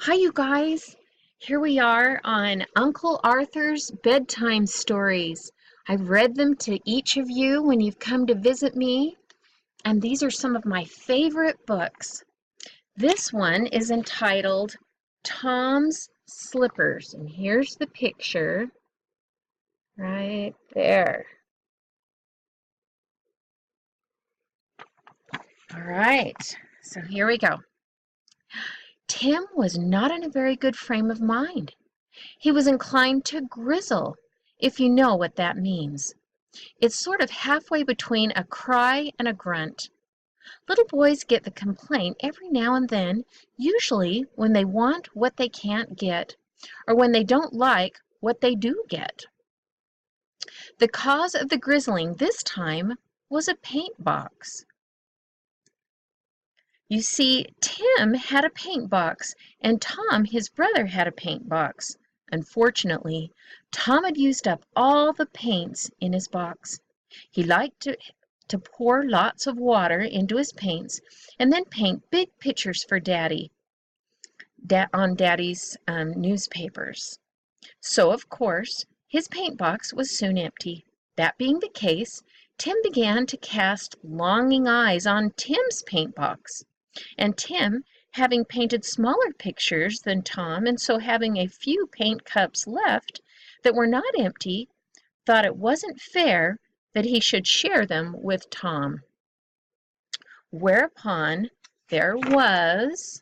Hi, you guys. Here we are on Uncle Arthur's bedtime stories. I've read them to each of you when you've come to visit me, and these are some of my favorite books. This one is entitled Tom's Slippers, and here's the picture right there. All right, so here we go. Tim was not in a very good frame of mind. He was inclined to grizzle, if you know what that means. It's sort of halfway between a cry and a grunt. Little boys get the complaint every now and then, usually when they want what they can't get, or when they don't like what they do get. The cause of the grizzling this time was a paint box. You see, Tim had a paint box, and Tom, his brother, had a paint box. Unfortunately, Tom had used up all the paints in his box. He liked to pour lots of water into his paints and then paint big pictures for Daddy on Daddy's newspapers. So, of course, his paint box was soon empty. That being the case, Tim began to cast longing eyes on Tim's paint box. And Tim, having painted smaller pictures than Tom, and so having a few paint cups left that were not empty, thought it wasn't fair that he should share them with Tom. Whereupon there was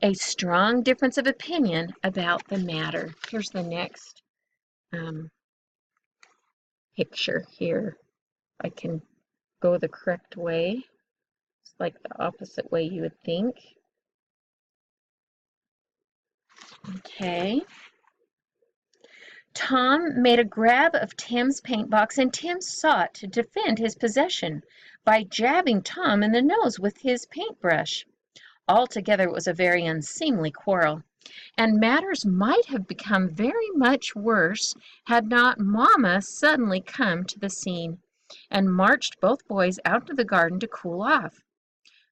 a strong difference of opinion about the matter. Here's the next picture here. I can go the correct way. It's like the opposite way you would think. Okay. Tom made a grab of Tim's paint box, and Tim sought to defend his possession by jabbing Tom in the nose with his paintbrush. Altogether it was a very unseemly quarrel, and matters might have become very much worse had not Mamma suddenly come to the scene and marched both boys out to the garden to cool off.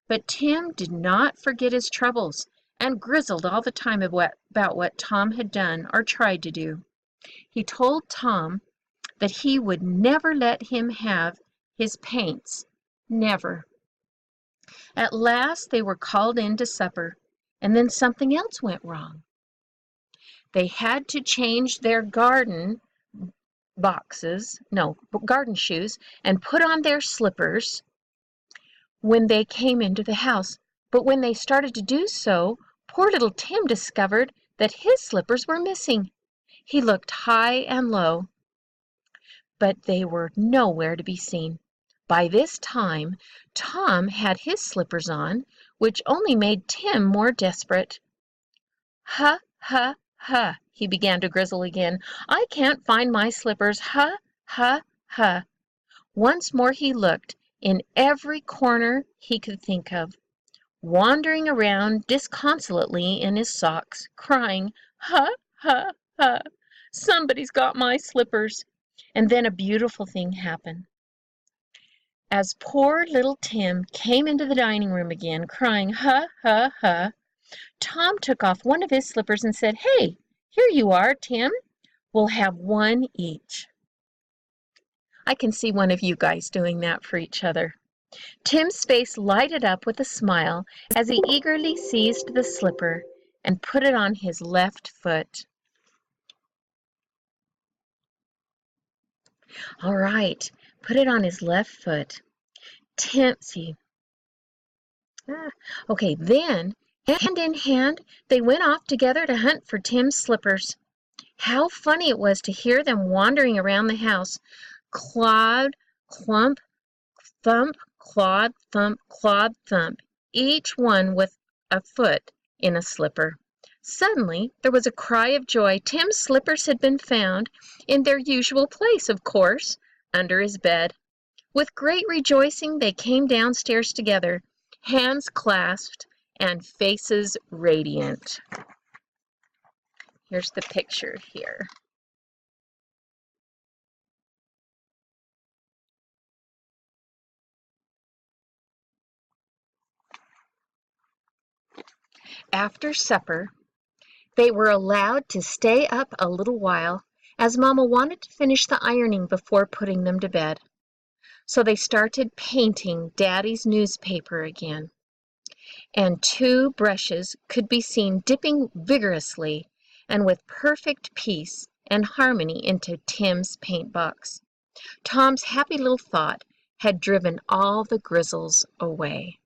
But Tim did not forget his troubles, and grizzled all the time about what Tom had done or tried to do. He told Tom that he would never let him have his paints, never. At last they were called in to supper, and then something else went wrong. They had to change their garden shoes and put on their slippers when they came into the house. But when they started to do so, poor little Tim discovered that his slippers were missing. He looked high and low, but they were nowhere to be seen. By this time, Tom had his slippers on, which only made Tim more desperate. "Ha, ha, ha," he began to grizzle again. "I can't find my slippers. Ha, ha, ha." Once more he looked in every corner he could think of, wandering around disconsolately in his socks, crying, "Ha, ha, ha. Somebody's got my slippers." And then a beautiful thing happened. As poor little Tim came into the dining room again, crying, "Ha, ha, ha," Tom took off one of his slippers and said, "Hey, here you are, Tim. We'll have one each." I can see one of you guys doing that for each other. Tim's face lighted up with a smile as he eagerly seized the slipper and put it on his left foot. All right, put it on his left foot. Okay, then, hand in hand, they went off together to hunt for Tim's slippers. How funny it was to hear them wandering around the house. Clod, clump, thump, clod, thump, clod, thump, each one with a foot in a slipper. Suddenly there was a cry of joy. Tim's slippers had been found, in their usual place, of course, under his bed. With great rejoicing they came downstairs together, hands clasped and faces radiant. Here's the picture here. After supper, They were allowed to stay up a little while, as Mama wanted to finish the ironing before putting them to bed. So they started painting Daddy's newspaper again, and two brushes could be seen dipping vigorously and with perfect peace and harmony into Tim's paint box. Tom's happy little thought had driven all the grizzles away.